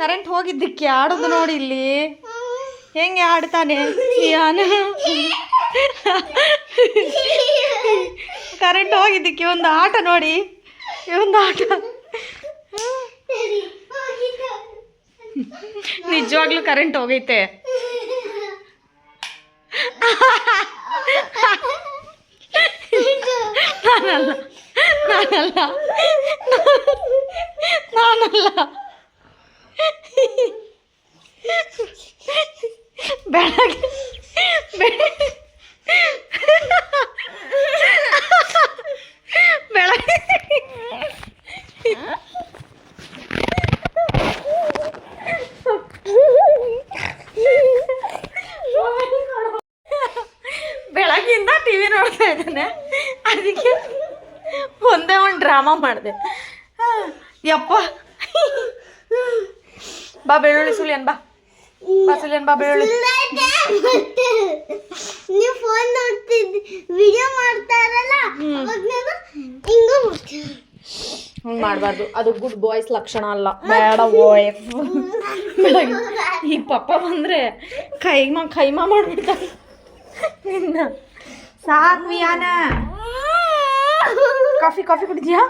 Current ಹೋಗಿದ್ದಕ್ಕೆ ಆಡೋದು ನೋಡಿ ಇಲ್ಲಿ ಹೆಂಗೆ ಆಡ್ತಾನೆ ಯಾನು. ಕರೆಂಟ್ ಹೋಗಿದ್ದಕ್ಕೆ ಒಂದು ಆಟ ನೋಡಿ, ಒಂದು ಆಟ. ನಿಜವಾಗ್ಲೂ ಕರೆಂಟ್ ಹೋಗೈತೆ. ನಾನಲ್ಲ ನಾನಲ್ಲ ನಾನಲ್ಲ ಬೆಳಗ್ಗೆ ಬೆಳಗ್ಗೆ ಬೆಳಗ್ಗಿಂದ ಟಿವಿ ನೋಡ್ತಾ ಇದ್ದಾನೆ. ಅದಕ್ಕೆ ಒಂದೇ ಒಂದು ಡ್ರಾಮಾ ಮಾಡಿದೆ. ಯಪ್ಪ ಬಾ ಬೆಳ್ಳುಳ್ಳಿ ಸುಲಿಯನ್ ಬಾ ಸುಲಿಯನ್ ಬಾ ಬೆಳ್ಳುಳ್ಳಿ. ನೀವು ಫೋನ್ ನೋಡ್ತಿದ್ದಿ ವಿಡಿಯೋ ಮಾಡ್ತಾರಲ್ಲ ಹಂಗೆ ಮಾಡಬಾರ್ದು, ಅದು ಗುಡ್ ಬಾಯ್ಸ್ ಲಕ್ಷಣ ಅಲ್ಲ. ಬೇಡ ಬಾಯ್ಸ್. ಈಗ ಪಪ್ಪ ಬಂದರೆ ಕೈಮಾ ಮಾಡ್ಬಿಡ್ತಾರೆ ನಿನ್ನ. ಸಾಕು ವಿಯಾನ. ಕಾಫಿ ಕುಡಿದ್ಯಾ?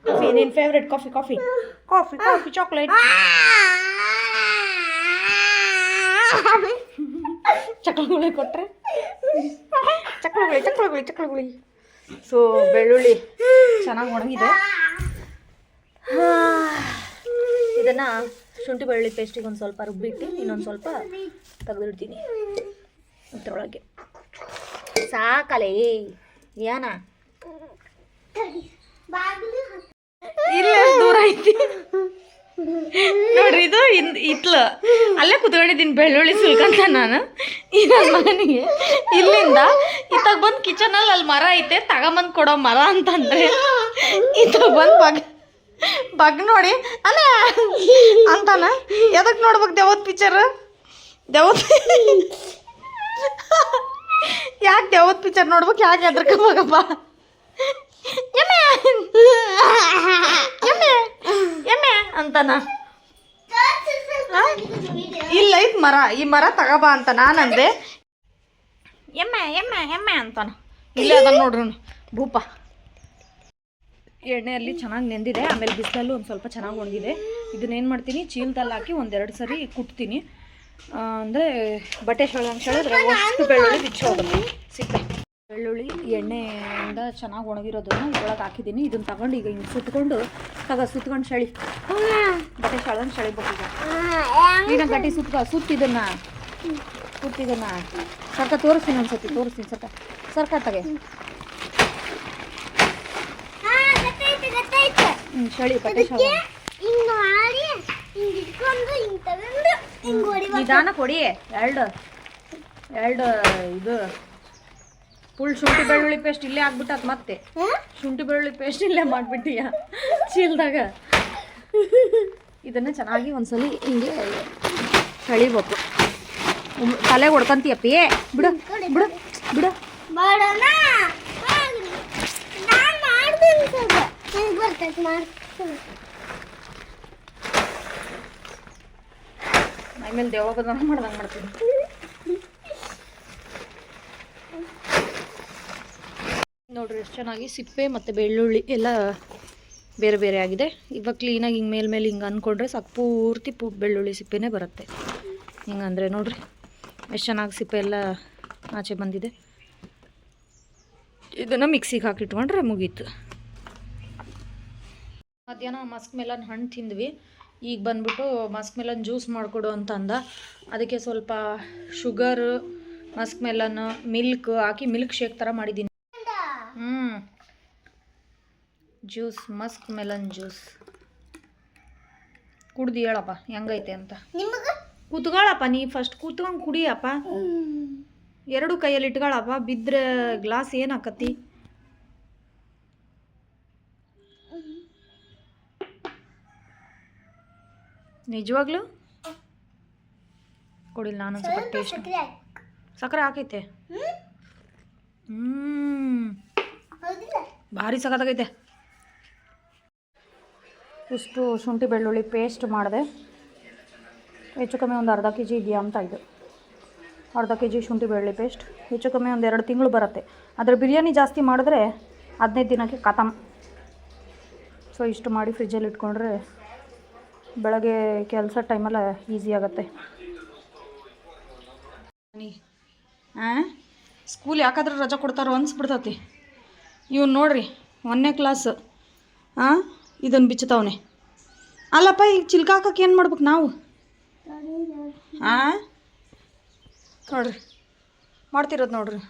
ಕಾಫಿ ನಿನ್ನ ಫೇವ್ರೆಟ್ ಕಾಫಿ ಚಾಕ್ಲೇಟ್. ಚಕ್ಳಗುಳಿ ಕೊಟ್ರೆ ಚಕ್ಳಗುಳಿ. ಸೊ ಬೆಳ್ಳುಳ್ಳಿ ಚೆನ್ನಾಗಿ ಒಣಗಿದೆ. ಇದನ್ನು ಶುಂಠಿ ಬೆಳ್ಳುಳ್ಳಿ ಪೇಸ್ಟಿಗೆ ಒಂದು ಸ್ವಲ್ಪ ರುಬ್ಬಿಟ್ಟು ಇನ್ನೊಂದು ಸ್ವಲ್ಪ ತೆಗೆದಿಡ್ತೀನಿ ಇದರೊಳಗೆ. ಸಾಕಲೇ ಯಾನ ಇಲ್ಲ ದೂರ ಐತಿ ನೋಡ್ರಿ. ಇದು ಇತ್ಲು ಅಲ್ಲೇ ಕುತ್ಕೊಂಡಿದ್ದೀನಿ ಬೆಳ್ಳುಳ್ಳಿ ಸುಲ್ಕಂತ ನಾನು. ಈ ನನ್ನ ಮಗನಿಗೆ ಇಲ್ಲಿಂದ ಇತ್ತಾಗ ಬಂದು ಕಿಚನಲ್ಲಿ ಅಲ್ಲಿ ಮರ ಐತೆ ತಗೊಂಬಂದು ಕೊಡೋ ಮರ ಅಂತಂದರೆ ಇತ್ತಾಗ ಬಂದು ಬಗ್ ನೋಡಿ ಅಲ್ಲ ಅಂತಾನ. ಎದಕ್ಕೆ ನೋಡ್ಬೇಕು ದೇವದ ಪಿಕ್ಚರ್? ಯಾಕೆ ದೇವದ ಪಿಕ್ಚರ್ ನೋಡ್ಬೇಕು? ಯಾಕೆ ಎದ್ರಕಬೇಕಪ್ಪ? ಎಮ್ಮೆ ಅಂತಾನ. ಇಲ್ಲ ಐತ್ ಮರ, ಈ ಮರ ತಗೋಬಾ ಅಂತ ನಾನಂದೆ. ಎಮ್ಮೆ ಅಂತಾನ. ಇಲ್ಲೇ ಅದನ್ನ ನೋಡ್ರಿ ಭೂಪ. ಎಣ್ಣೆಯಲ್ಲಿ ಚೆನ್ನಾಗಿ ನೆಂದಿದೆ, ಆಮೇಲೆ ಬಿಸಿಲಲ್ಲೂ ಒಂದು ಸ್ವಲ್ಪ ಚೆನ್ನಾಗಿ ಒಣಗಿದೆ. ಇದನ್ನೇನು ಮಾಡ್ತೀನಿ, ಚೀಲದಲ್ಲಿ ಹಾಕಿ ಒಂದೆರಡು ಸರಿ ಕುಟ್ತೀನಿ. ಅಂದರೆ ಬಟ್ಟೆ ಸೆಳೆದ್ರೆ ಅಷ್ಟು ಬೆಳ್ಳುಳ್ಳಿ ಬಿಚ್ಚೋಗುತ್ತೆ ಸಿಪ್ಪೆ. ಬೆಳ್ಳುಳ್ಳಿ ಎಣ್ಣೆಯಿಂದ ಚೆನ್ನಾಗಿ ಒಣಗಿರೋದನ್ನು ಇದ್ರೊಳಗೆ ಹಾಕಿದ್ದೀನಿ. ಇದನ್ನು ತಗೊಂಡು ಈಗ ಹಿಂಗೆ ಸುತ್ಕೊಂಡು ಸುತ್ಕೊಂಡು ಸೆಳಿ ಬಟ್ಟೆ ಸೆಳೆದಂಗೆ ಸೆಳಿಬೇಕು. ಈಗ ಗಟ್ಟಿ ಸುತ್ತಿದ್ದನ್ನು ಸರ್ಕ ತೋರಿಸ್ತೀನಿ ಒಂದ್ಸತಿ ಸರ್ಕ ತಗೆ ಸೆಳಿ ಬಟ್ಟೆ ಸೆಳೆ ನಿಧಾನ ಕೊಡಿ. ಎರಡು ಇದು ಫುಲ್ ಶುಂಠಿ ಬೆಳ್ಳುಳ್ಳಿ ಪೇಸ್ಟ್ ಇಲ್ಲೇ ಆಗ್ಬಿಟ್ಟದ. ಮತ್ತೆ ಶುಂಠಿ ಬೆಳ್ಳುಳ್ಳಿ ಪೇಸ್ಟ್ ಇಲ್ಲೇ ಮಾಡಿಬಿಟ್ಟಿಯ ಚೀಲದಾಗ. ಇದನ್ನು ಚೆನ್ನಾಗಿ ಒಂದ್ಸಲಿ ಹಿಂಗೆ ಸೆಳಿಬೇಕು. ತಲೆ ಹೊಡ್ಕೊಂತೀಯಪ್ಪಿ. ಬಿಡು ಆಮೇಲೆ ದೇವ ಬದನ ಮಾಡ್ದಂಗೆ ಮಾಡ್ತೀನಿ. ನೋಡ್ರಿ ಎಷ್ಟು ಚೆನ್ನಾಗಿ ಸಿಪ್ಪೆ ಮತ್ತು ಬೆಳ್ಳುಳ್ಳಿ ಎಲ್ಲ ಬೇರೆ ಬೇರೆ ಆಗಿದೆ. ಇವಾಗ ಕ್ಲೀನಾಗಿ ಹಿಂಗೆ ಮೇಲ್ಮೇಲೆ ಹಿಂಗೆ ಅಂದ್ಕೊಂಡ್ರೆ ಸಾಕು ಪೂರ್ತಿ ಬೆಳ್ಳುಳ್ಳಿ ಸಿಪ್ಪೆನೇ ಬರುತ್ತೆ. ಹಿಂಗಂದರೆ ನೋಡ್ರಿ ಎಷ್ಟು ಚೆನ್ನಾಗಿ ಸಿಪ್ಪೆ ಎಲ್ಲ ಆಚೆ ಬಂದಿದೆ. ಇದನ್ನು ಮಿಕ್ಸಿಗೆ ಹಾಕಿಟ್ಕೊಂಡ್ರೆ ಮುಗೀತು. ಮಧ್ಯಾಹ್ನ ಮಸ್ಕ್ ಮೆಲನ್ ಹಣ್ಣು ತಿಂದ್ವಿ. ಈಗ ಬಂದ್ಬಿಟ್ಟು ಮಸ್ಕ್ ಮೆಲನ್ ಜ್ಯೂಸ್ ಮಾಡಿಕೊಡು ಅಂತ ಅಂದ. ಅದಕ್ಕೆ ಸ್ವಲ್ಪ ಶುಗರು, ಮಸ್ಕ್ ಮೆಲನ್, ಮಿಲ್ಕ್ ಹಾಕಿ ಮಿಲ್ಕ್ ಶೇಕ್ ಥರ ಮಾಡಿದ್ದೀನಿ. ಜ್ಯೂಸ್, ಮಸ್ಕ್ ಮೆಲನ್ ಜ್ಯೂಸ್ ಕುಡ್ದು ಹೇಳಪ್ಪ ಹೆಂಗೈತೆ ಅಂತ. ಕೂತ್ಕೊಳ್ಳಪ್ಪ, ನೀ ಫಸ್ಟ್ ಕೂತ್ಕೊಂಡು ಕುಡಿಯಪ್ಪ. ಎರಡು ಕೈಯಲ್ಲಿ ಇಟ್ಕೊಳ್ಳಪ್ಪ, ಬಿದ್ದರೆ ಗ್ಲಾಸ್ ಏನಾಕತಿ. ನಿಜವಾಗ್ಲೂ ಕೊಡಿಲ್ಲ ನಾನು ಸ್ವಲ್ಪ ಟೇಸ್ಟ್. ಸಕ್ಕರೆ ಹಾಕೈತೆ. ಭಾರಿ ಸಖತ್ತಾಗೈತೆ. ಇಷ್ಟು ಶುಂಠಿ ಬೆಳ್ಳುಳ್ಳಿ ಪೇಸ್ಟ್ ಮಾಡಿದೆ. ಹೆಚ್ಚು ಕಮ್ಮಿ ಒಂದು ಅರ್ಧ ಕೆ ಜಿ ಇದೆಯಾ ಅಂತ ಇದು. ಅರ್ಧ ಕೆ ಜಿ ಶುಂಠಿ ಬೆಳ್ಳುಳ್ಳಿ ಪೇಸ್ಟ್ ಹೆಚ್ಚು ಕಮ್ಮಿ ಒಂದು 2 ತಿಂಗಳು ಬರುತ್ತೆ. ಅದರ ಬಿರಿಯಾನಿ ಜಾಸ್ತಿ ಮಾಡಿದ್ರೆ 15 ದಿನಕ್ಕೆ ಖತಮ್. ಸೊ ಇಷ್ಟು ಮಾಡಿ ಫ್ರಿಜ್ಜಲ್ಲಿ ಇಟ್ಕೊಂಡ್ರೆ ಬೆಳಗ್ಗೆ ಕೆಲಸ ಟೈಮಲ್ಲ ಈಸಿ ಆಗುತ್ತೆ. ಸ್ಕೂಲ್ ಯಾಕಾದ್ರೂ ರಜೆ ಕೊಡ್ತಾರೋ ಅನ್ಸ್ಬಿಡ್ತತಿ. ಇವ್ನು ನೋಡ್ರಿ 1ನೇ ಕ್ಲಾಸ್ ಇದನ್ನು ಬಿಚ್ಚುತ್ತವನೆ. ಅಲ್ಲಪ್ಪ ಈಗ ಚಿಲ್ಕ ಹಾಕಕ್ಕೆ ಏನು ಮಾಡ್ಬೇಕು ನಾವು? ನೋಡ್ರಿ ಮಾಡ್ತಿರೋದು ನೋಡ್ರಿ.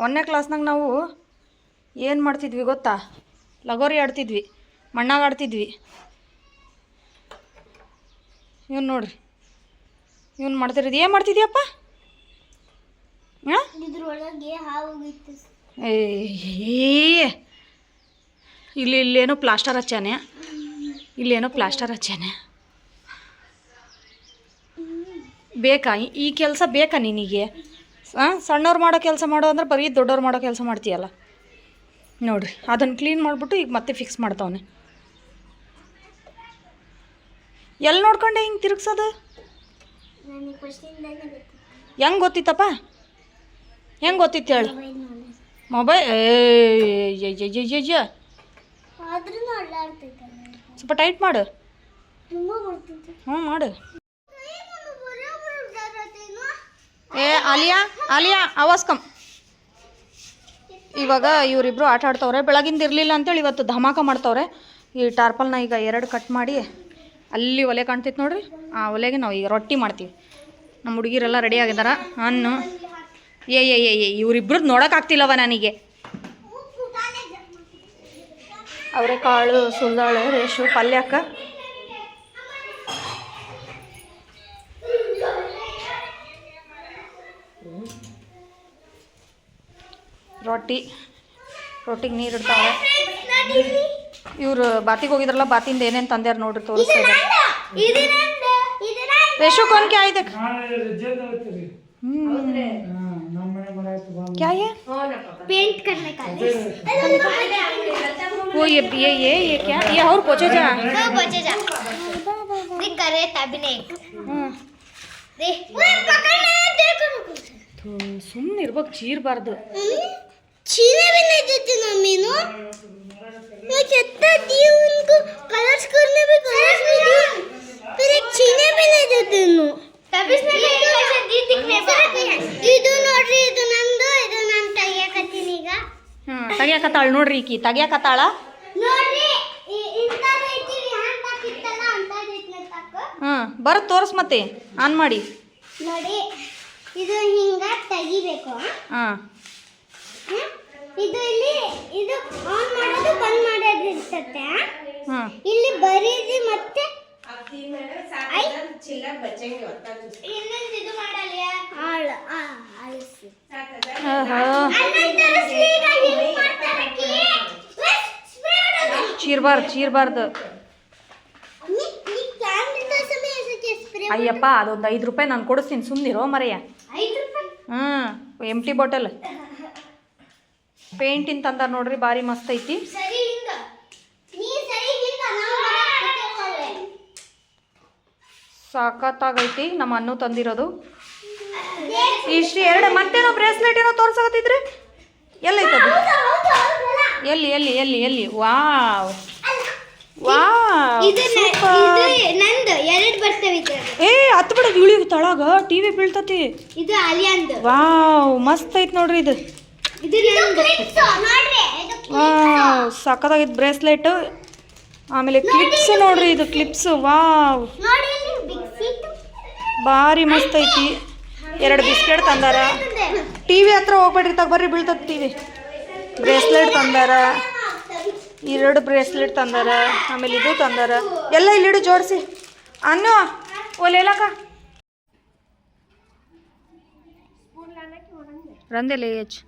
1ನೇ ಕ್ಲಾಸ್ನಾಗ ನಾವು ಏನು ಮಾಡ್ತಿದ್ವಿ ಗೊತ್ತಾ? ಲಗೋರಿ ಆಡ್ತಿದ್ವಿ, ಮಣ್ಣಾಗ ಆಡ್ತಿದ್ವಿ. ಇವ್ನು ನೋಡ್ರಿ ಇವ್ನು ಮಾಡ್ತಿರೋದು. ಏನು ಮಾಡ್ತಿದ್ಯಪ್ಪ? ಇಲ್ಲೇನೋ ಪ್ಲಾಸ್ಟರ್ ಹಚ್ಚಾನೆ, ಇಲ್ಲೇನೋ ಪ್ಲಾಸ್ಟರ್ ಹಚ್ಚಾನೆ. ಬೇಕಾ ಈ ಕೆಲಸ? ಬೇಕಾ ನಿನಗೆ? ಸಣ್ಣವ್ರು ಮಾಡೋ ಕೆಲಸ ಮಾಡೋ ಅಂದ್ರೆ ಬರೀ ದೊಡ್ಡವ್ರು ಮಾಡೋ ಕೆಲಸ ಮಾಡ್ತೀಯಲ್ಲ. ನೋಡ್ರಿ ಅದನ್ನು ಕ್ಲೀನ್ ಮಾಡಿಬಿಟ್ಟು ಈಗ ಮತ್ತೆ ಫಿಕ್ಸ್ ಮಾಡ್ತಾವನೆ. ಎಲ್ಲಿ ನೋಡ್ಕೊಂಡೆ ಹಿಂಗೆ ತಿರುಗ್ಸೋದು? ಹೆಂಗೆ ಗೊತ್ತಿತ್ತಪ್ಪ? ಹೆಂಗೆ ಗೊತ್ತಿತ್ತು ಹೇಳಿ? ಮೊಬೈಲ್ ಸ್ವಲ್ಪ ಟೈಟ್ ಮಾಡು. ಹ್ಞೂ ಮಾಡು. ಆಲಿಯಾ ಆಲಿಯಾ ಆವಾಸ್ ಕಮ್. ಇವಾಗ ಇವರಿಬ್ರು ಆಟ ಆಡ್ತವ್ರೆ. ಬೆಳಗಿಂದ ಇರಲಿಲ್ಲ ಅಂತೇಳಿ ಇವತ್ತು ಧಮಾಕ ಮಾಡ್ತವ್ರೆ. ಈ ಟಾರ್ಪಲ್ನ ಈಗ 2 ಕಟ್ ಮಾಡಿ ಅಲ್ಲಿ ಒಲೆ ಕಾಣ್ತೈತೆ ನೋಡ್ರಿ, ಆ ಒಲೆಗೆ ನಾವು ಈಗ ರೊಟ್ಟಿ ಮಾಡ್ತೀವಿ. ನಮ್ಮ ಹುಡುಗಿರೆಲ್ಲ ರೆಡಿ ಆಗಿದಾರ. ಅನ್ನು ಇವರಿಬ್ರದ್ದು ನೋಡೋಕ್ಕಾಗ್ತಿಲ್ಲವ ನನಗೆ. ಅವರೆಕಾಳು ಸುಲ್ದಾಳೆ ರೇಷು ಪಲ್ಯಕ್ಕ. ರೊಟ್ಟಿಗೆ ನೀರು ಇಡ್ತಾವೆ. ಇವರು ಬಾತಿಗೆ ಹೋಗಿದ್ರಲ್ಲ, ಬಾತಿಂದ ಏನೇನು ತಂದ್ಯಾರ ನೋಡ್ರಿ ತೋರಿಸ್ತಾ ಇದ್ದಾರೆ. ರೇಷು कौन क्या है देख? क्या है? पेंट करने का। वो ये क्या? ये और पोछे जा। पोछे जा। देख करे तभी देख पकड़ना देखो। ಸುಮ್ಮನೆ ಇರ್ಬೇಕು, ಚೀರಬಾರ್ದು. छीने भी नहीं देती मम्मी नो। मैं कहता दी उनको कलर्स करने भी कलर्स भी दी, फिर एक छीने भी नहीं देते नो. तभी इसने कैसे दी दिखने बाकी है. ಇದು ನೋಡ್ರಿ, ಇದು ನಂದು, ಇದು ನಾನು ತೆಗಿಯಕತ್ತೀನಿ ಈಗ. ತೆಗಿಯಕತ್ತಾಳ ನೋಡ್ರಿ, ಈಕಿ ತೆಗಿಯಕತ್ತಾಳ ನೋಡ್ರಿ. ಇಂತ ಐತಿ ಹ್ಯಾಂಡ್ ಹಾಕಿತ್ತಲ್ಲ ಅಂತ ಐತಿ ತಕ್ಕ. ಬರುತ್ತೆ ತೋರಿಸ್ ಮತ್ತೆ ಆನ್ ಮಾಡಿ ನೋಡಿ. ಇದು ಹಿಂಗ ತೆಗಿಬೇಕು. ಇದು ಇಲ್ಲಿ ಇದು ಆನ್ ಮಾಡೋದು ಬಂದ್ ಮಾಡೋದು ಇರ್ತತೆ. ಇಲ್ಲಿ ಬರೀದಿ ಮತ್ತೆ ಇನ್ನೊಂದು ಇದು ಮಾಡಲಿಯಾ ಆಳ ಆಳಿಸಿ ಚೀರ್ಬಾರ್ದು. ಅಯ್ಯಪ್ಪ ಅದೊಂದು 5 ರೂಪಾಯಿ ನಾನು ಕೊಡಿಸ್ತೀನಿ, ಸುಮ್ಮನಿರೋ ಮರೆಯ. ಎಂಟಿ ಬಾಟಲ್ ಪೇಂಟಿನ ತಂದಾರ ನೋಡ್ರಿ, ಭಾರಿ ಮಸ್ತ್ ಐತಿ. ಸಾಕತ್ತಾಗೈತಿ. ನಮ್ಮ ಅನ್ನು ತಂದಿರೋದು ಇಷ್ಟು 2. ಮತ್ತೇನೋ ಬ್ರೇಸ್ಲೆಟ್ ಏನೋ ತೋರ್ಸಕತ್ತಿದ್ರಿ, ಎಲ್ಲೈತದು? ಎಲ್ಲಿ ಎಲ್ಲಿ ಎಲ್ಲಿ ಎಲ್ಲಿ? ವಾವ್ ವಾವ್, ಹತ್ತು ಬಿಡೋದು ಇಳಿಗೆ ತಳಗ ಟಿವಿ ಬೀಳ್ತತಿ. ಇದು ಅಲಿಯಾಂದು. ವಾವ್ ಮಸ್ತ್ ಐತಿ ನೋಡ್ರಿ ಇದು. ವಾವ್ ಸಕ್ಕತ್ತಾಗಿತ್ತು ಬ್ರೇಸ್ಲೆಟ್. ಆಮೇಲೆ ಕ್ಲಿಪ್ಸ್ ನೋಡ್ರಿ, ಇದು ಕ್ಲಿಪ್ಸ್. ವಾವ್ ಭಾರಿ ಮಸ್ತ್ ಐತಿ. 2 ಬಿಸ್ಕೆಟ್ ತಂದಾರ. ಟಿವಿ ಹತ್ರ ಹೋಗ್ಬೇಡ್ರಿ, ಬರ್ರಿ ಬೀಳ್ತದ ಟಿವಿ. ಬ್ರೇಸ್ಲೆಟ್ ತಂದಾರ, 2 ಬ್ರೇಸ್ಲೆಟ್ ತಂದಾರ. ಆಮೇಲೆ ಇದು ತಂದಾರ. ಎಲ್ಲ ಇಲ್ಲಿಡು ಜೋಡಿಸಿ ಅನ್ನು ಒಲೆಲಕ ರಂದೆಲೆ ಏಜ್.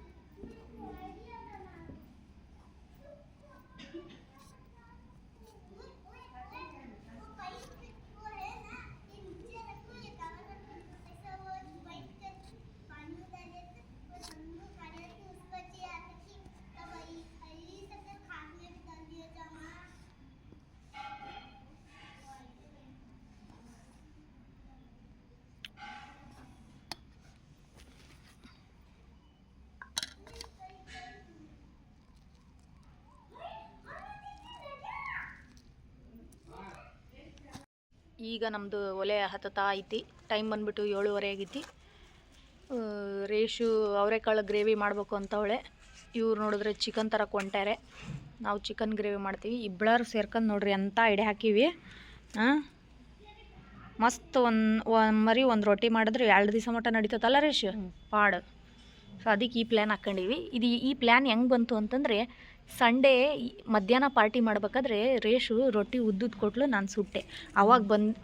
ಈಗ ನಮ್ಮದು ಒಲೆ ಹತ್ತತಾ ಐತಿ. ಟೈಮ್ ಬಂದುಬಿಟ್ಟು 7:30 ಆಗೈತಿ. ರೇಷು ಅವರೆಕಾಳು ಗ್ರೇವಿ ಮಾಡಬೇಕು ಅಂತವಳೆ. ಇವ್ರು ನೋಡಿದ್ರೆ ಚಿಕನ್ ತರಕ್ಕೆ ಹೊಂಟಾರೆ. ನಾವು ಚಿಕನ್ ಗ್ರೇವಿ ಮಾಡ್ತೀವಿ. ಇಬ್ಬಳಾರು ಸೇರ್ಕೊಂಡು ನೋಡ್ರಿ ಅಂತ ಐಡಿಯಾ ಹಾಕೀವಿ. ಮಸ್ತ್ ಒಂದು ರೊಟ್ಟಿ ಮಾಡಿದ್ರೆ 2 ದಿವಸ ಮಟ್ಟ ನಡೀತದಲ್ಲ ರೇಷು ಪಾಡು. ಸೊ ಅದಕ್ಕೆ ಈ ಪ್ಲ್ಯಾನ್ ಹಾಕ್ಕೊಂಡಿವಿ. ಈ ಪ್ಲ್ಯಾನ್ ಹೆಂಗೆ ಬಂತು ಅಂತಂದರೆ, ಸಂಡೇ ಮಧ್ಯಾಹ್ನ ಪಾರ್ಟಿ ಮಾಡ್ಬೇಕಾದ್ರೆ ರೇಷು ರೊಟ್ಟಿ ಉದ್ದುದ್ದು ಕೊಟ್ಲು, ನಾನು ಸುಟ್ಟೆ.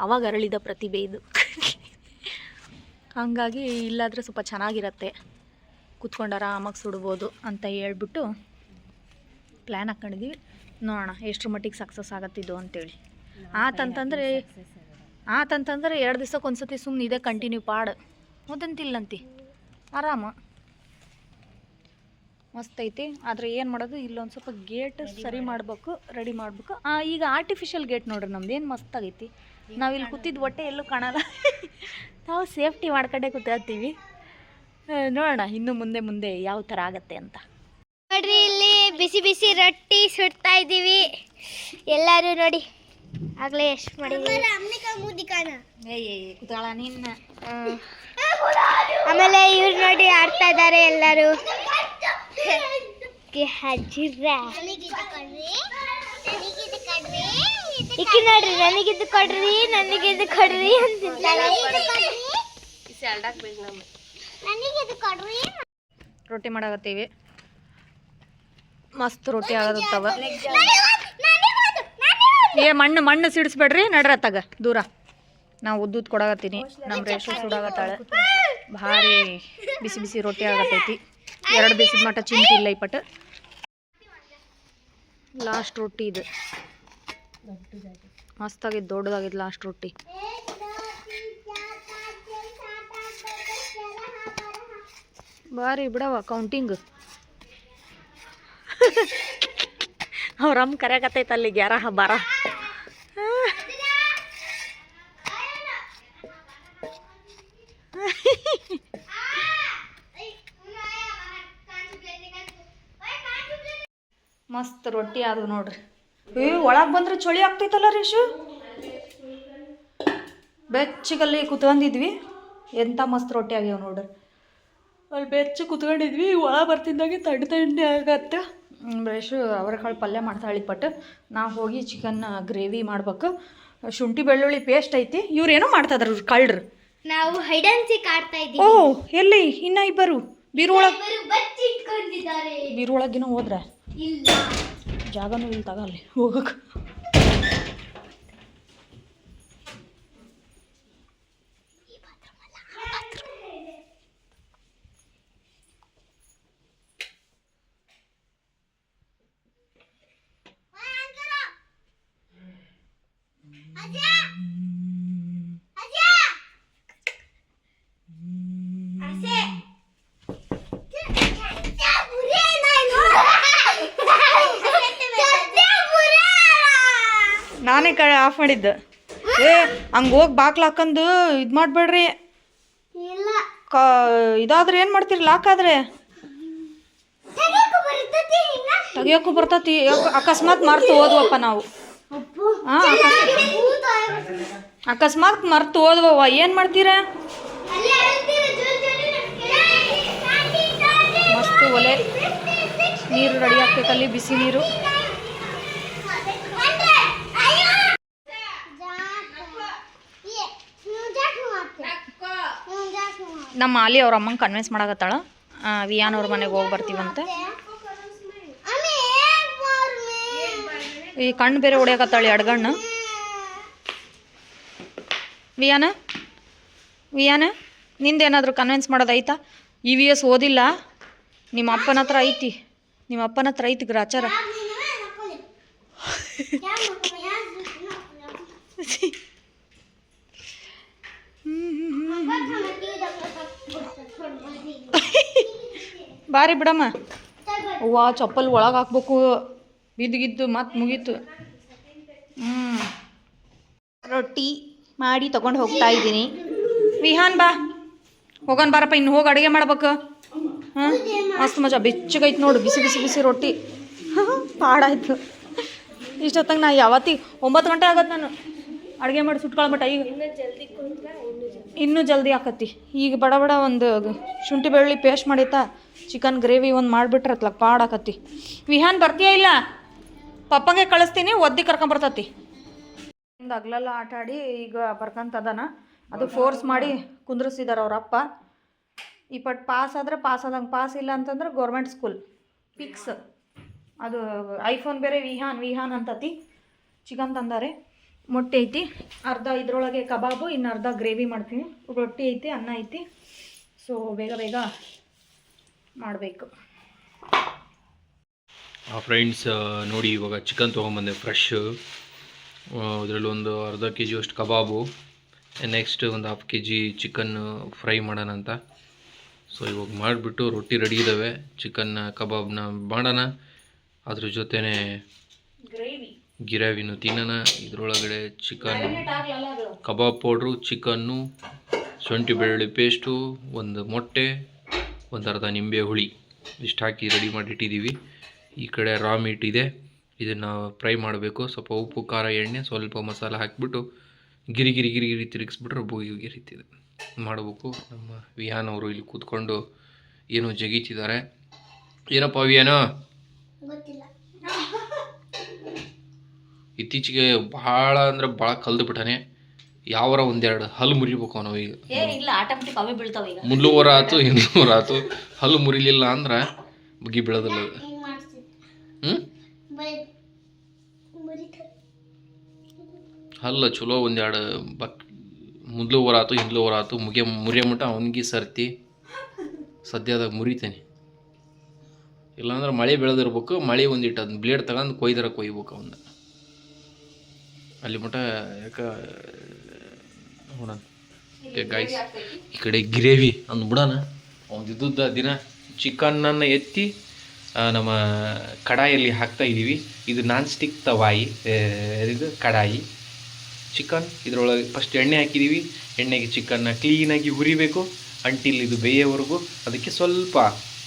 ಅವಾಗ ಅರಳಿದ ಪ್ರತಿಭೆ ಇದು. ಹಾಗಾಗಿ ಇಲ್ಲಾದರೆ ಸ್ವಲ್ಪ ಚೆನ್ನಾಗಿರತ್ತೆ, ಕೂತ್ಕೊಂಡು ಆರಾಮಾಗಿ ಸುಡ್ಬೋದು ಅಂತ ಹೇಳ್ಬಿಟ್ಟು ಪ್ಲ್ಯಾನ್ ಹಾಕ್ಕೊಂಡಿದ್ದೀವಿ. ನೋಡೋಣ ಎಷ್ಟರ ಮಟ್ಟಿಗೆ ಸಕ್ಸಸ್ ಆಗತ್ತಿದ್ದು ಅಂತೇಳಿ. ಆತಂತಂದರೆ 2 ದಿವ್ಸಕ್ಕೆ ಒಂದ್ಸತಿ ಸುಮ್ಮನೆ ಇದೆ ಕಂಟಿನ್ಯೂ ಪಾಡು ಓದಂತಿಲ್ಲಂತಿ ಆರಾಮ ಮಸ್ತ್ ಐತಿ. ಆದರೆ ಏನು ಮಾಡೋದು, ಇಲ್ಲೊಂದು ಸ್ವಲ್ಪ ಗೇಟ್ ಸರಿ ಮಾಡಬೇಕು, ರೆಡಿ ಮಾಡಬೇಕು. ಈಗ ಆರ್ಟಿಫಿಷಿಯಲ್ ಗೇಟ್ ನೋಡ್ರಿ ನಮ್ದು ಏನು ಮಸ್ತಾಗೈತಿ. ನಾವಿಲ್ಲಿ ಕೂತಿದ್ದು ಹೊಟ್ಟೆ ಎಲ್ಲೂ ಕಾಣಲ್ಲ. ನಾವು ಸೇಫ್ಟಿ ಮಾಡ್ಕೊಂಡೇ ಕೂತಾಡ್ತೀವಿ. ನೋಡೋಣ ಇನ್ನು ಮುಂದೆ ಯಾವ ಥರ ಆಗತ್ತೆ ಅಂತ. ನೋಡ್ರಿ ಇಲ್ಲಿ ಬಿಸಿ ರೊಟ್ಟಿ ಸುಡ್ತಾ ಇದ್ದೀವಿ ಎಲ್ಲರೂ ನೋಡಿ. ಆಗ್ಲೇ ಎಷ್ಟು ಮಾಡಿದ್ವಿ. ಆಮೇಲೆ ಇವ್ರು ನೋಡಿ ಆಡ್ತಾ ಇದ್ದಾರೆ ಎಲ್ಲರೂ. ಇಕ್ಕಿ ನೋಡ್ರಿ, ನನಗಿದ್ದು ಕೊಡ್ರಿ ಅಂತಿದ್ದಾಳೆ. ರೊಟ್ಟಿ ಮಾಡಾಕತ್ತೀವಿ. ಮಸ್ತ್ ರೊಟ್ಟಿ ಆಗತ್ತವ. ಮಣ್ಣು ಸಿಡಿಸ್ಬೇಡ್ರಿ, ನಡ್ರತ್ತಾಗ ದೂರ. ನಾವು ಉದ್ದುದ್ ಕೊಡಾಕತ್ತೀನಿ. ನಮ್ಮ ರೇಷು ಸುಡಾಕತ್ತಾಳೆ. ಭಾರಿ ಬಿಸಿ ರೊಟ್ಟಿ ಆಗತ್ತೈತಿ. 2 ದಿವಸದ ಮಟ್ಟ ಚಿಂತಿಲ್ಲ ಈ ಪಟ್ಟು. ಲಾಸ್ಟ್ ರೊಟ್ಟಿ ಇದು ಮಸ್ತಾಗಿದ್ದು, ದೊಡ್ಡದಾಗಿದ್ದು ಲಾಸ್ಟ್ ರೊಟ್ಟಿ. ಭಾರಿ ಬಿಡವ ಕೌಂಟಿಂಗ್. ಅವ್ರಮ್ಮ ಕರೆಯಕತ್ತೈತೆ ಅಲ್ಲಿ ಗ್ಯಾರ ಬಾರ. ಮಸ್ತ್ ರೊಟ್ಟಿ ಅದು ನೋಡ್ರಿ. ಒಳಗೆ ಬಂದ್ರೆ ಚಳಿ ಆಗ್ತೈತಲ್ಲ ರೇಷು. ಬೆಚ್ಚಗಲ್ಲಿ ಕುತ್ಕೊಂಡಿದ್ವಿ, ಎಂಥ ಮಸ್ತ್ ರೊಟ್ಟಿ ಆಗ್ಯಾವ ನೋಡ್ರಿ. ಅಲ್ಲಿ ಬೆಚ್ಚ ಕುತ್ಕೊಂಡಿದ್ವಿ, ಒಳ ಬರ್ತಿದ್ದಾಗೆ ತಣ್ಣೆ ಆಗತ್ತೆ. ರೇಷು ಅವರೆಕಾಳು ಪಲ್ಯ ಮಾಡ್ತಾಳೆ ಪಟ್ಟು. ನಾವು ಹೋಗಿ ಚಿಕನ್ ಗ್ರೇವಿ ಮಾಡ್ಬೇಕು. ಶುಂಠಿ ಬೆಳ್ಳುಳ್ಳಿ ಪೇಸ್ಟ್ ಐತಿ. ಇವ್ರೇನೋ ಮಾಡ್ತಾಯಿದ್ರು ಕಳ್ರು. ನಾವು ಹೈಡ್ ಅಂಡ್ ಸೀಕ್ ಆಡ್ತಾ ಇದ್ದೀವಿ. ಎಲ್ಲಿ ಇನ್ನ ಇಬ್ಬರು ಬೀರೊಳಗಿನ ಹೋದ್ರೆ ಜಾಗನೂ ಇಲ್ಲ ತಗಲ್ಲಿ ಹೋಗಕ್ಕೆ. ನಾನೇ ಆಫ್ ಮಾಡಿದ್ದು. ಹಂಗೆ ಹೋಗಿ ಬಾಕ್ಲು ಹಾಕಂದು ಇದು ಮಾಡಬೇಡ್ರಿ. ಇದಾದ್ರೆ ಏನು ಮಾಡ್ತೀರಿ? ಲಾಕ್ ಆದರೆ ತೆಗಿಯೋಕ್ಕೂ ಬರ್ತತಿ. ಅಕಸ್ಮಾತ್ ಮರ್ತು ಹೋದ್ವಪ್ಪ ನಾವು. ಅಕಸ್ಮಾತ್ ಮರ್ತು ಹೋದ್ವವ ಏನು ಮಾಡ್ತೀರಾ? ಮಸ್ತ್ ಒಲೆ ನೀರು ರೆಡಿ ಆಗ್ತೈತಲ್ಲಿ, ಬಿಸಿ ನೀರು. ನಮ್ಮ ಆಲಿ ಅವ್ರ ಅಮ್ಮಂಗೆ ಕನ್ವಿನ್ಸ್ ಮಾಡಕತ್ತಾಳ. ವಿಯಾನ್ ಅವ್ರ ಮನೆಗೆ ಹೋಗಿ ಬರ್ತೀವಂತ. ಈ ಕಣ್ಣು ಬೇರೆ ಹೊಡಿಯಕತ್ತಾಳೆ, ಎಡಗಣ್ಣು. ವಿಯಾನ ನಿಂದೇನಾದರೂ ಕನ್ವಿನ್ಸ್ ಮಾಡೋದೈತಾ? EVS ಓದಿಲ್ಲ, ನಿಮ್ಮ ಅಪ್ಪನ ಹತ್ರ ಐತಿ. ಗ್ರಾಚಾರ. ಬಾರಿ ಬಿಡಮ್ಮ. ಅವ್ವ ಚಪ್ಪಲ್ ಒಳಗೆ ಹಾಕ್ಬೇಕು, ಬಿದ್ದುಗಿದ್ದು ಮತ್ತೆ ಮುಗೀತು. ರೊಟ್ಟಿ ಮಾಡಿ ತಗೊಂಡು ಹೋಗ್ತಾ ಇದ್ದೀನಿ. ವಿಹಾನ್ ಬಾ ಹೋಗೋಣ ಬಾರಪ್ಪ. ಇನ್ನು ಹೋಗಿ ಅಡುಗೆ ಮಾಡ್ಬೇಕು. ಮಸ್ತ್ ಮಜಾ ಬೆಚ್ಚಗೈತೆ ನೋಡು. ಬಿಸಿ ರೊಟ್ಟಿ ಪಾಡಾಯ್ತು. ಇಷ್ಟೊತ್ತಂಗೆ ನಾ ಯಾವತ್ತಿ 9 ಗಂಟೆ ಆಗತ್ತೆ ನಾನು ಅಡುಗೆ ಮಾಡಿ ಸುಟ್ಕೊಳ್ಬಿಟ್ಟ ಈಗ ಇನ್ನೂ ಜಲ್ದಿ ಆಕತಿ. ಈಗ ಬಡ ಬಡ ಒಂದು ಶುಂಠಿ ಬೆಳ್ಳುಳ್ಳಿ ಪೇಸ್ಟ್ ಮಾಡೈತಾ ಚಿಕನ್ ಗ್ರೇವಿ ಒಂದು ಮಾಡಿಬಿಟ್ರತ್ಲ ಪಾಡಾಕತಿ. ವಿಹಾನ್ ಬರ್ತೀಯ ಇಲ್ಲ? ಪಪ್ಪಂಗೆ ಕಳಿಸ್ತೀನಿ, ಒದ್ದಿ ಕರ್ಕೊಂಬರ್ತತಿ. ಹಗ್ಲೆಲ್ಲ ಆಟ ಆಡಿ ಈಗ ಬರ್ಕಂತದಾನ. ಅದು ಫೋರ್ಸ್ ಮಾಡಿ ಕುಂದ್ರಿಸಿದಾರೆ ಅವ್ರ ಅಪ್ಪ. ಈ ಪಟ್ ಪಾಸ್ ಆದರೆ ಪಾಸ್ ಆದಂಗೆ, ಪಾಸ್ ಇಲ್ಲ ಅಂತಂದ್ರೆ ಗೌರ್ಮೆಂಟ್ ಸ್ಕೂಲ್ ಫಿಕ್ಸ್. ಅದು ಐಫೋನ್ ಬೇರೆ ವಿಹಾನ್ ಅಂತತಿ. ಚಿಕನ್ ತಂದಾರೆ, ಮೊಟ್ಟೆ ಐತಿ, ಅರ್ಧ ಇದ್ರೊಳಗೆ ಕಬಾಬು, ಇನ್ನು ಅರ್ಧ ಗ್ರೇವಿ ಮಾಡ್ತೀನಿ. ರೊಟ್ಟಿ ಐತಿ, ಅನ್ನ ಐತಿ. ಸೊ ಬೇಗ ಬೇಗ ಮಾಡಬೇಕು. ಫ್ರೆಂಡ್ಸ್ ನೋಡಿ, ಇವಾಗ ಚಿಕನ್ ತೊಗೊಂಬಂದೆ ಫ್ರೆಶ್. ಅದರಲ್ಲಿ ಒಂದು ಅರ್ಧ ಕೆ ಜಿ ಅಷ್ಟು ಕಬಾಬು, ನೆಕ್ಸ್ಟ್ ಒಂದು half K G chicken fry ಮಾಡೋಣ ಅಂತ. ಸೊ ಇವಾಗ ಮಾಡಿಬಿಟ್ಟು ರೊಟ್ಟಿ ರೆಡಿ ಇದ್ದಾವೆ, ಚಿಕನ್ ಕಬಾಬ್ನ ಮಾಡೋಣ, ಅದ್ರ ಜೊತೆನೇ ಗಿರಾವಿನೂ ತಿನ್ನೋಣ. ಇದರೊಳಗಡೆ ಚಿಕನ್ ಕಬಾಬ್ ಪೌಡ್ರು, ಚಿಕನ್ನು, ಶುಂಠಿ ಬೆಳ್ಳುಳ್ಳಿ ಪೇಸ್ಟು, ಒಂದು ಮೊಟ್ಟೆ, ಒಂದು ಅರ್ಧ ನಿಂಬೆ ಹುಳಿ ಇಷ್ಟು ಹಾಕಿ ರೆಡಿ ಮಾಡಿಟ್ಟಿದ್ದೀವಿ. ಈ ಕಡೆ ರಾ ಮೀಟ್ ಇದೆ, ಇದನ್ನು ಫ್ರೈ ಮಾಡಬೇಕು. ಸ್ವಲ್ಪ ಉಪ್ಪು, ಖಾರ, ಎಣ್ಣೆ, ಸ್ವಲ್ಪ ಮಸಾಲೆ ಹಾಕಿಬಿಟ್ಟು ಗಿರಿ ಗಿರಿ ಗಿರಿ ಗಿರಿ ತಿರುಗಿಸ್ಬಿಟ್ರೆ ಬೋಗಿ ರೀತಿದೆ ಮಾಡಬೇಕು. ನಮ್ಮ ವಿಹಾನ್ ಅವರು ಇಲ್ಲಿ ಕೂತ್ಕೊಂಡು ಏನೋ ಜಗೀತಿದ್ದಾರೆ. ಏನಪ್ಪ ವಿಹಾನ? ಇತ್ತೀಚೆಗೆ ಭಾಳ ಅಂದರೆ ಭಾಳ ಕಲ್ದು ಬಿಟ್ಟಾನೆ. ಯಾವರ ಒಂದೆರಡು ಹಲ್ಲು ಮುರಿಬೇಕು ನಾವು ಈಗ. ಮುಲ್ಲೂವರ ಆಯ್ತು, ಹಿಂದೂವರ ಆಯ್ತು, ಹಲ್ಲು ಮುರಿಲಿಲ್ಲ ಅಂದ್ರೆ ಬಗ್ಗಿ ಬೀಳೋದಿಲ್ಲ. ಹಲ್ಲ ಚಲೋ ಒಂದೆರಡು ಮೊದಲು ಆಯ್ತು, ಹಿಂದ್ಲು ಆಯ್ತು, ಮುರಿಯ ಮಟ್ಟ ಅವನಿಗೆ ಸರ್ತಿ ಸದ್ಯದಾಗ ಮುರಿತೇನೆ. ಇಲ್ಲಾಂದ್ರೆ ಮಳೆ ಬೆಳೆದಿರ್ಬೇಕು, ಮಳೆ ಒಂದಿಟ್ಟು ಅದನ್ನ ಬ್ಲೇಡ್ ತಗೊಂಡು ಕೊಯ್ಬೇಕು ಅವನ್ನ ಅಲ್ಲಿ ಮಟ್ಟ. ಯಾಕೆ ನೋಡೋಣ ಗಾಯ್ಸ್, ಈ ಕಡೆ ಗ್ರೇವಿ ಅಂದು ಬಿಡೋಣ. ಅವ್ನಿದ್ದ ದಿನ ಚಿಕನ್ನನ್ನು ಎತ್ತಿ ನಮ್ಮ ಕಡಾಯಲ್ಲಿ ಹಾಕ್ತಾ ಇದ್ದೀವಿ. ಇದು ನಾನ್ ಸ್ಟಿಕ್ ತವಾಯಿ, ಇದು ಕಡಾಯಿ. ಚಿಕನ್ ಇದರೊಳಗೆ ಫಸ್ಟ್ ಎಣ್ಣೆ ಹಾಕಿದ್ದೀವಿ. ಎಣ್ಣೆಗೆ ಚಿಕನ್ನ ಕ್ಲೀನಾಗಿ ಹುರಿಬೇಕು ಅಂಟಿಲ್ ಇದು ಬೇಯೋವರೆಗೂ. ಅದಕ್ಕೆ ಸ್ವಲ್ಪ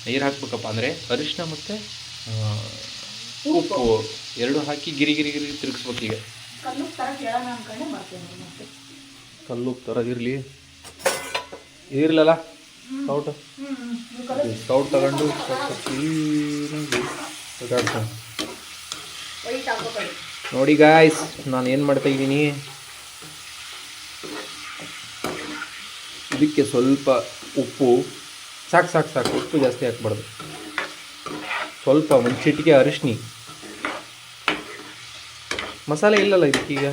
ನೀರು ಹಾಕ್ಬೇಕಪ್ಪ, ಅಂದರೆ ಅರಿಶಿನ ಮತ್ತು ಉಪ್ಪು ಎರಡು ಹಾಕಿ ಗಿರಿ ಗಿರಿ ಗಿರಿ ತಿರುಗಿಸ್ಬೇಕು. ಈಗ ಕಲ್ಲುಪ್ಪು ತರದಿರಲಿ, ಇದಿರಲಿಲ್ಲ ಸೌಟ್ ತಗೊಂಡು ನೋಡಿ ಗಾಯ್ಸ್, ನಾನು ಏನು ಮಾಡ್ತಾ ಇದ್ದೀನಿ, ಇದಕ್ಕೆ ಸ್ವಲ್ಪ ಉಪ್ಪು ಸಾಕು, ಉಪ್ಪು ಜಾಸ್ತಿ ಹಾಕ್ಬಾರ್ದು. ಸ್ವಲ್ಪ ಒಂದು ಚಿಟಿಕೆ ಅರಿಶಿನಿ, ಮಸಾಲೆ ಇಲ್ಲಲ್ಲ ಇದಕ್ಕೀಗ.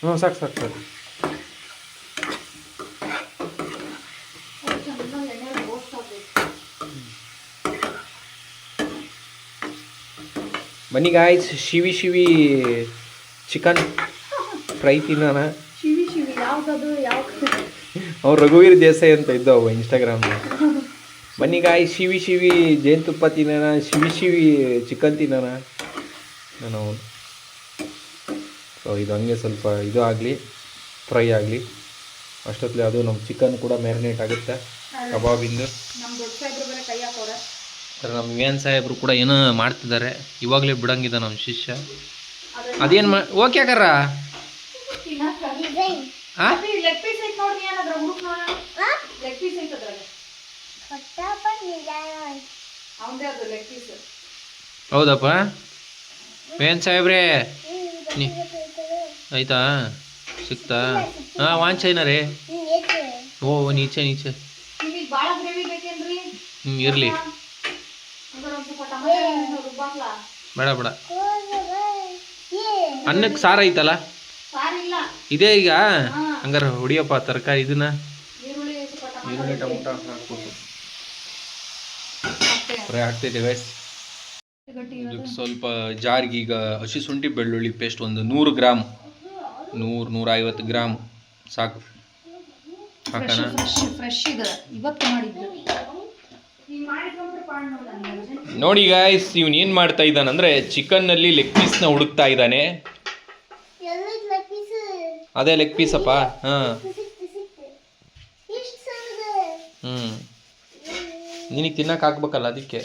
ಹ್ಞೂ ಸಾಕು. ಬನ್ನಿ ಗಾಯ್ಸ್, ಶಿವಿ ಚಿಕನ್ ಫ್ರೈ ತಿನ್ನೋಣ. ಅವ್ರು ರಘುವೀರ್ ದೇಸಾಯಿ ಅಂತ ಇದ್ದವು ಇನ್ಸ್ಟಾಗ್ರಾಮ್ನ. ಬನ್ನಿ ಗಾಯ್ಸ್, ಶಿವಿ ಜೇನುತುಪ್ಪ ತಿನ್ನೋಣ, ಶಿವಿ ಚಿಕನ್ ತಿನ್ನೋಣ ನಾನು. ಸೊ ಇದು ಹಂಗೆ ಸ್ವಲ್ಪ ಇದು ಆಗಲಿ, ಫ್ರೈ ಆಗಲಿ ಅಷ್ಟೊತ್ತಲ್ಲಿ. ಅದು ನಮ್ಮ ಚಿಕನ್ ಕೂಡ ಮ್ಯಾರಿನೇಟ್ ಆಗುತ್ತೆ ಕಬಾಬಿಂದು. ನಮ್ಮ ವಿಹಾನ್ ಸಾಹೇಬರು ಕೂಡ ಏನೋ ಮಾಡ್ತಿದ್ದಾರೆ, ಇವಾಗಲೇ ಬಿಡಂಗಿದ್ದ ನಮ್ಮ ಶಿಷ್ಯ. ಅದೇನು ಓಕೆ ಯಾಕಾರ ಹೌದಪ್ಪ ವಿಹಾನ್ ಸಾಹೇಬ್ರೇ, ಆಯ್ತಾ ಸಿಕ್ತಾ? ಹಾಂ ವಾಂಚೈನ ರೀ. ಓ ನೀಚೆ ಇರಲಿ, ಬೇಡ. ಅನ್ನಕ್ಕೆ ಸಾರು ಐತಲ್ಲ ಇದೇ ಈಗ. ಹಂಗಾರೆ ಹೊಡಿಯಪ್ಪ ತರಕಾರಿ ಇದನ್ನ, ಈರುಳ್ಳಿ ಟೊಮೊಟೊ ಹಾಕ್ಬೇಕು. ಫ್ರೈ ಆಗ್ತೈತೆ ಗೈಸ್. ಇದಕ್ಕೆ ಸ್ವಲ್ಪ ಜಾರಿಗೆ ಈಗ ಹಸಿ ಶುಂಠಿ ಬೆಳ್ಳುಳ್ಳಿ ಪೇಸ್ಟ್ ಒಂದು 100 ಗ್ರಾಮ್, 100-150 ಗ್ರಾಮ್ ಸಾಕು ಹಾಕೋಣ. ನೋಡಿ ಗಾಯ್ಸ್, ಇವನು ಏನು ಮಾಡ್ತಾ ಇದ್ದಾನಂದ್ರೆ ಚಿಕನ್ನಲ್ಲಿ ಲೆಗ್ ಪೀಸ್ನ ಹುಡುಕ್ತಾ ಇದ್ದಾನೆ. ಅದೇ ಲೆಗ್ ಪೀಸಪ್ಪ. ನಿನಗೆ ತಿನ್ನಕ್ಕೆ ಹಾಕ್ಬೇಕಲ್ಲ ಅದಕ್ಕೆ.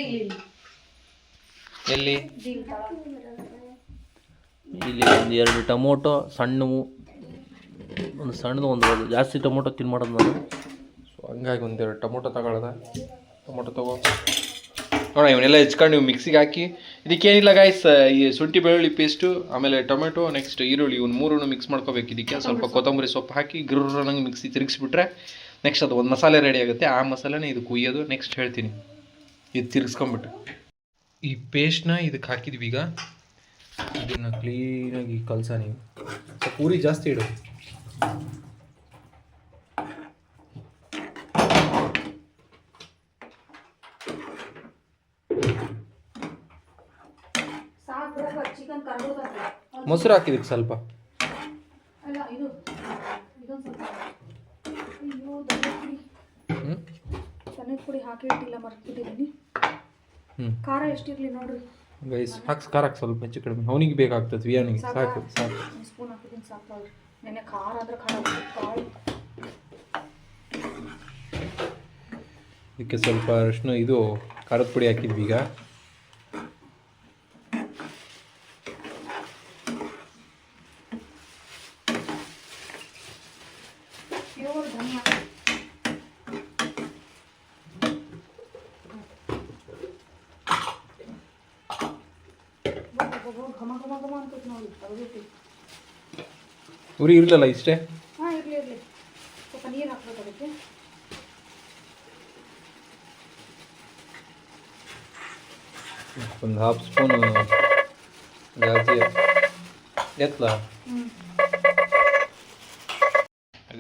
ಇಲ್ಲಿ ಎಲ್ಲಿ ಇಲ್ಲಿ ಒಂದು 2 ಟೊಮೊಟೊ ಸಣ್ಣವು, ಒಂದು ಸಣ್ಣದು ಒಂದು ಜಾಸ್ತಿ ಟೊಮೊಟೊ ತಿನ್ಮಾಡೋದು ನಾನು. ಸೊ ಹಂಗಾಗಿ 1-2 ಟೊಮೊಟೊ ತಗೊಳ್ಳೋದ. ಟೊಮೊಟೊ ತಗೋ ನೋಡಿ, ಇವನ್ನೆಲ್ಲ ಹೆಚ್ಕೊಂಡು ನೀವು ಮಿಕ್ಸಿಗೆ ಹಾಕಿ. ಇದಕ್ಕೇನಿಲ್ಲ ಗಾಯ್ಸ್, ಈ ಶುಂಠಿ ಬೆಳ್ಳುಳ್ಳಿ ಪೇಸ್ಟು, ಆಮೇಲೆ ಟೊಮೆಟೊ, ನೆಕ್ಸ್ಟ್ ಈರುಳ್ಳಿ, ಇವ್ನು 3 ಮಿಕ್ಸ್ ಮಾಡ್ಕೋಬೇಕು. ಇದಕ್ಕೆ ಸ್ವಲ್ಪ ಕೊತ್ತಂಬರಿ ಸೊಪ್ಪು ಹಾಕಿ ನಂಗೆ ಮಿಕ್ಸಿ ತಿರುಗಿಸ್ಬಿಟ್ರೆ ನೆಕ್ಸ್ಟ್ ಅದು ಒಂದು ಮಸಾಲೆ ರೆಡಿ ಆಗುತ್ತೆ. ಆ ಮಸಾಲೆನೇ ಇದು ಕುಯ್ಯೋದು. ನೆಕ್ಸ್ಟ್ ಹೇಳ್ತೀನಿ. ಇದು ತಿರ್ಗಿಸ್ಕೊಂಬಿಟ್ಟು ಈ ಪೇಸ್ಟ್ನ ಇದಕ್ಕೆ ಹಾಕಿದ್ವಿ. ಈಗ ಇದನ್ನು ಕ್ಲೀನಾಗಿ ಕಲಸ. ನೀವು ಸ್ವಲ್ಪ ಪೂರಿ ಜಾಸ್ತಿ ಇಡು. ಮೊಸರು ಹಾಕಿದಕ್ಕೆ ಸ್ವಲ್ಪ. ಪುಡಿ ಹಾಕಿ ಇಟ್ಟಿಲ್ಲ, ಮರ್ತಿದ್ದೀನಿ. ಖಾರ ಎಷ್ಟಿರಲಿ ನೋಡ್ರಿ ಗೈಸ್. ಖಾರ ಹಾಕಿ ಸ್ವಲ್ಪ ಹೆಚ್ಚು ಕಡಿಮೆ. ಅವನಿಗೆ ಬೇಕಾಗ್ತದೆ, ವಿಯಾನಿಗೆ ಸಾಕು. ಸ್ಪೂನ್ ಹಾಕಿದ್ದೀನಿ, ಸಾಕು. ನೆನ್ನೆ ಖಾರ ಅಂದ್ರೆ ಖಾರ. ಇದಕ್ಕೆ ಸ್ವಲ್ಪ ಅರಿಶಿನ, ಇದು ಖಾರದ ಪುಡಿ ಹಾಕಿದ್ವಿ. ಈಗ ಉರಿ ಇರಲಿಲ್ಲ ಇಷ್ಟೇ. ಹಾಂ, ಇರಲಿ. ಸ್ವಲ್ಪ ನೀರು ಹಾಕ್ಬೇಕು ಅದಕ್ಕೆ. ಒಂದು 1/2 ಸ್ಪೂನು ಜಾಸ್ತಿ ಎತ್ತಲ.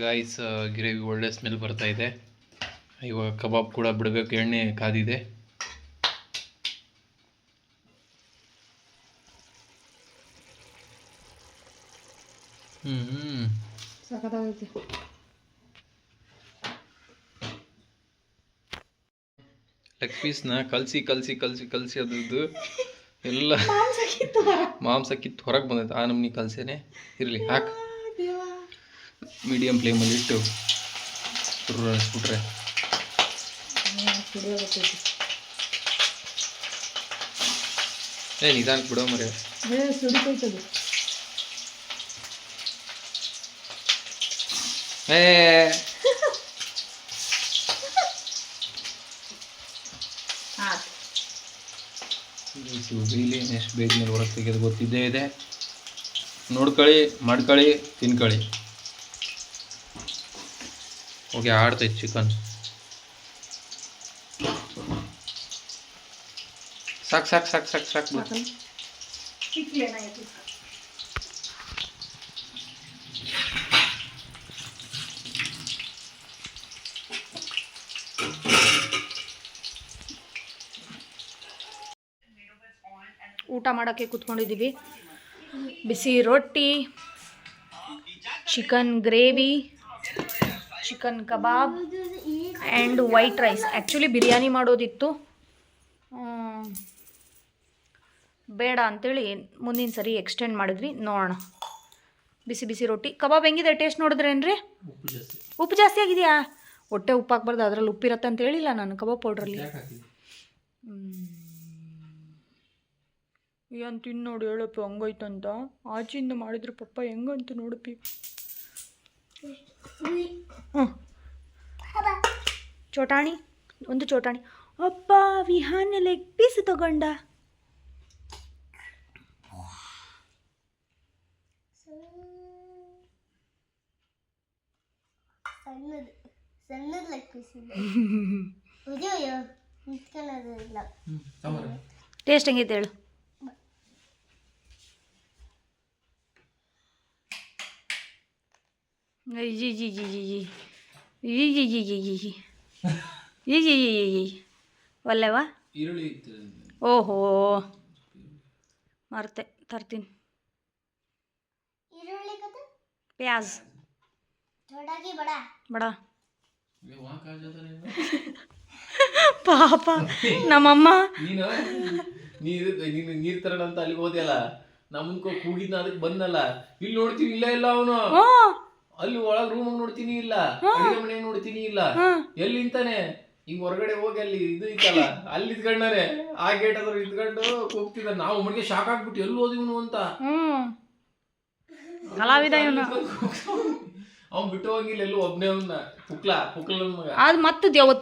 ಗಾಯ್ಸ್, ಗ್ರೇವಿ ಒಳ್ಳೆ ಸ್ಮೆಲ್ ಬರ್ತಾ ಇದೆ. ಇವಾಗ ಕಬಾಬ್ ಕೂಡ ಬಿಡಬೇಕು. ಎಣ್ಣೆ ಕಾದಿದೆ. ಸಖತ್ತಾಗೈತಿ. ಲೆಗ್ ಪೀಸ್ನ ಕಲಸಿ ಅದ್ರದ್ದು ಎಲ್ಲ ಮಾಂಸ ಕಿತ್ತು ಹೊರಗೆ ಬಂದೈತೆ. ಆ ನಮ್ನಿ ಕಲಸೇನೆ ಇರಲಿ. ಹಾಕಿ ಮೀಡಿಯಂ ಫ್ಲೇಮಲ್ಲಿ ಇಟ್ಟು ಸುಟ್ರೆ ನಿಧಾನಕ್ಕೆ ಬಿಡೋ ಮರೆ. ಬೇಲಿ ನೆಕ್ಸ್ಟ್ ಬೇಗ ಮೇಲೆ ಹೊರಗೆ ತೆಗೆದು ಗೊತ್ತಿದ್ದೇ ಇದೆ. ನೋಡ್ಕೊಳ್ಳಿ, ಮಾಡ್ಕೊಳ್ಳಿ, ತಿನ್ಕೊಳ್ಳಿ. Okay, ಆಡ್ತೈತೆ chicken. ಸಾಕು ಬಿಡು. ಊಟ ಮಾಡೋಕ್ಕೆ ಕೂತ್ಕೊಂಡಿದ್ದೀವಿ. ಬಿಸಿ ರೊಟ್ಟಿ, ಚಿಕನ್ ಗ್ರೇವಿ, ಚಿಕನ್ ಕಬಾಬ್ and white rice. Actually biryani ಮಾಡೋದಿತ್ತು, ಬೇಡ ಅಂಥೇಳಿ ಮುಂದಿನ ಸರಿ ಎಕ್ಸ್ಟೆಂಡ್ ಮಾಡಿದ್ವಿ. ನೋಡೋಣ. ಬಿಸಿ ರೊಟ್ಟಿ. ಕಬಾಬ್ ಹೆಂಗಿದೆ ಟೇಸ್ಟ್ ನೋಡಿದ್ರೇನ್ರಿ? ಉಪ್ಪು ಜಾಸ್ತಿ ಆಗಿದೆಯಾ? ಹೊಟ್ಟೆ ಉಪ್ಪು ಹಾಕ್ಬಾರ್ದು, ಅದರಲ್ಲಿ ಉಪ್ಪಿರತ್ತೆ ಅಂತ ಹೇಳಿಲ್ಲ ನಾನು ಕಬಾಬ್ ಪೌಡ್ರಲ್ಲಿ. ಏನು ತಿನ್ನು ನೋಡಿ ಹೇಳಪ್ಪಿ ಹಂಗೈತಂತ. ಆಚೆಯಿಂದ ಮಾಡಿದ್ರೆ ಪಪ್ಪ ಹೆಂಗಂತ ನೋಡಪ್ಪಿ. ಚೋಟಾಣಿ, ಒಂದು ಚೋಟಾಣಿ. ಅಪ್ಪ ವಿಹಾನ್ ಲೆಗ್ ಪೀಸ್ ತಗೊಂಡ. ಸಣ್ಣದು ಲೆಗ್ ಪೀಸ್ ಇದೆ. ಟೇಸ್ಟ್ ಹೆಂಗೈತೆ ಹೇಳು? ಒಲ್ಲೆವಾ? ಓಹೋ, ಮರ್ತೆ ತರ್ತೀನಿ. ಪ್ಯಾಜ್ ಬಡ ಪಾಪ ನಮ್ಮಮ್ಮ. ನೀರ್ ತರೋಣ ಅಂತ ಅಲ್ಲಿಗೆ ಹೋದ್ಯಲ್ಲ, ನಮ್ಮನ್ಕೋ ಕೂಗಿದ್ನ, ಅದಕ್ಕೆ ಬಂದಲ್ಲ. ಇಲ್ಲಿ ನೋಡ್ತೀನಿ, ಇಲ್ಲ ಅವನು. ಅಲ್ಲಿ ಒಳಗ್ ರೂಮ್ ನೋಡ್ತೀನಿ, ಇಲ್ಲ ಅಡಿಗೆ ಮನೆ ನೋಡ್ತೀನಿ, ಇಲ್ಲ. ಎಲ್ಲಿ ನಿಂತಾನೆ? ಹಿಂಗ್ ಹೊರಗಡೆ ಹೋಗಿ ಅಲ್ಲಿ ಇದು ಇತ್ತಲ್ಲ ಅಲ್ಲಿ ಇದ್ಕೊಂಡಾರೆ ಆ ಗೇಟ್ ಅದ್ರ ಇದ್ಕೊಂಡು ಹೋಗ್ತಿದ್ದ ನಾವು ಮನೆಗೆ ಶಾಕ್ ಆಗ್ಬಿಟ್ಟು ಎಲ್ಲಿ ಹೋದ್ ಇವನು ಅಂತ ಕಲಾವಿದ ಇವನು. ಅವ್ನ್ ಬಿಟ್ಟು ಹೋಗಿಲ್ಲ ಎಲ್ಲೂ ಒಬ್ನೇ ಅವನ್ನ ಪುಕ್ಲ ಮಗ. ಅದು ಮತ್ತು ದೇವದ್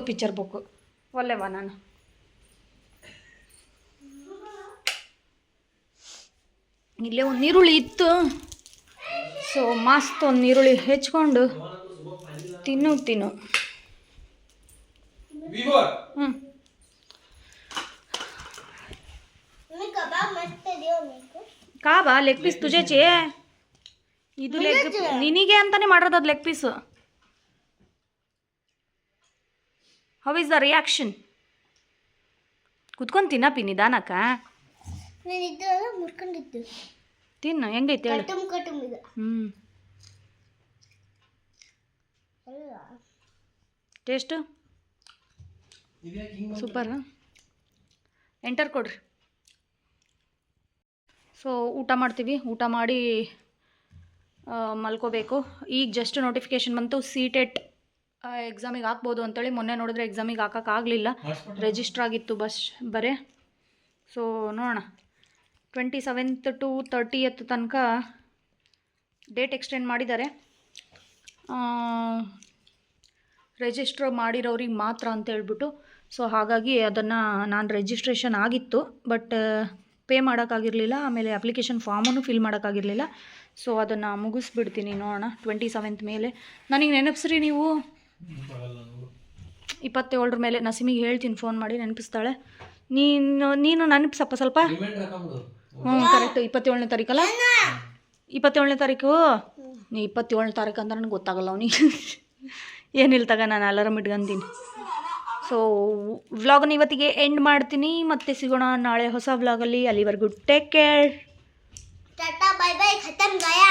ಪಿಕ್ಚರ್ ಬುಕ್ಕು ಒಲ್ಲೆವಾ ನಾನು ಇಲ್ಲೇ ಒಂದು ನೀರುಳ್ಳಿ ಇತ್ತು. ಸೊ ಮಸ್ತ್ ಒಂದು ನೀರುಳ್ಳಿ ಹೆಚ್ಕೊಂಡು ತಿನ್ನು. ಹ್ಞೂ ಕಾಬಾ ಲೆಗ್ ಪೀಸ್ ತುಜೇಚಿ ಇದು ನಿನಗೆ ಅಂತಾನೆ ಮಾಡಿರೋದು ಅದು leg piece. How is the reaction? ಕುತ್ಕೊಂಡು ತಿನ್ನಪ್ಪಿ ನಿಧಾನಕ್ಕ. ತಿನ್ನು ಹೆಂಗೈತೆ ಹೇಳು. Taste super. ಎಂಟರ್ ಕೊಡ್ರಿ. ಸೊ ಊಟ ಮಾಡ್ತೀವಿ. ಊಟ ಮಾಡಿ ಮಲ್ಕೋಬೇಕು. ಈಗ ಜಸ್ಟ್ ನೋಟಿಫಿಕೇಷನ್ ಬಂತು CTET ಎಕ್ಸಾಮಿಗೆ ಹಾಕ್ಬೋದು ಅಂತೇಳಿ. ಮೊನ್ನೆ ನೋಡಿದ್ರೆ ಎಕ್ಸಾಮಿಗೆ ಹಾಕೋಕ್ಕಾಗಲಿಲ್ಲ, ರಿಜಿಸ್ಟ್ರ್ ಆಗಿತ್ತು ಬರೇ. ಸೊ ನೋಡೋಣ 27th to 30th ತನಕ ಡೇಟ್ ಎಕ್ಸ್ಟೆಂಡ್ ಮಾಡಿದ್ದಾರೆ. ರಿಜಿಸ್ಟ್ರ್ ಮಾಡಿರೋರಿಗೆ ಮಾತ್ರ ಅಂತ ಹೇಳ್ಬಿಟ್ಟು. ಸೊ ಹಾಗಾಗಿ ಅದನ್ನು ನಾನು ರಿಜಿಸ್ಟ್ರೇಷನ್ ಆಗಿತ್ತು, ಬಟ್ ಪೇ ಮಾಡೋಕ್ಕಾಗಿರಲಿಲ್ಲ. ಆಮೇಲೆ ಅಪ್ಲಿಕೇಶನ್ ಫಾರ್ಮನ್ನು ಫಿಲ್ ಮಾಡೋಕ್ಕಾಗಿರಲಿಲ್ಲ. ಸೊ ಅದನ್ನು ಮುಗಿಸ್ಬಿಡ್ತೀನಿ. ನೋಡೋಣ 27th ಮೇಲೆ. ನನಗೆ ನೆನಪಿಸ್ರಿ ನೀವು 27 ಮೇಲೆ. ನಸೀಮಿಗೆ ಹೇಳ್ತೀನಿ ಫೋನ್ ಮಾಡಿ, ನೆನಪಿಸ್ತಾಳೆ. ನೀನು ನೆನಪಿಸಪ್ಪ ಸ್ವಲ್ಪ. ಕರೆಕ್ಟ್ 27ನೇ ತಾರೀಕಲ್ಲ. 27ನೇ ತಾರೀಕು. ನೀ 27ನೇ ತಾರೀಕು ಅಂತ ನನಗೆ ಗೊತ್ತಾಗಲ್ಲ ಅವನಿಗೆ. ಏನಿಲ್ಲ ತಗ, ನಾನು ಅಲಾರಮ್ ಇಟ್ಕೊಂತೀನಿ. ಸೊ ವ್ಲಾಗನ್ನು ಇವತ್ತಿಗೆ ಎಂಡ್ ಮಾಡ್ತೀನಿ. ಮತ್ತೆ ಸಿಗೋಣ ನಾಳೆ ಹೊಸ ವ್ಲಾಗಲ್ಲಿ. ಅಲ್ಲಿವರೆಗೂ take care. Tata bye bye खत्म गया.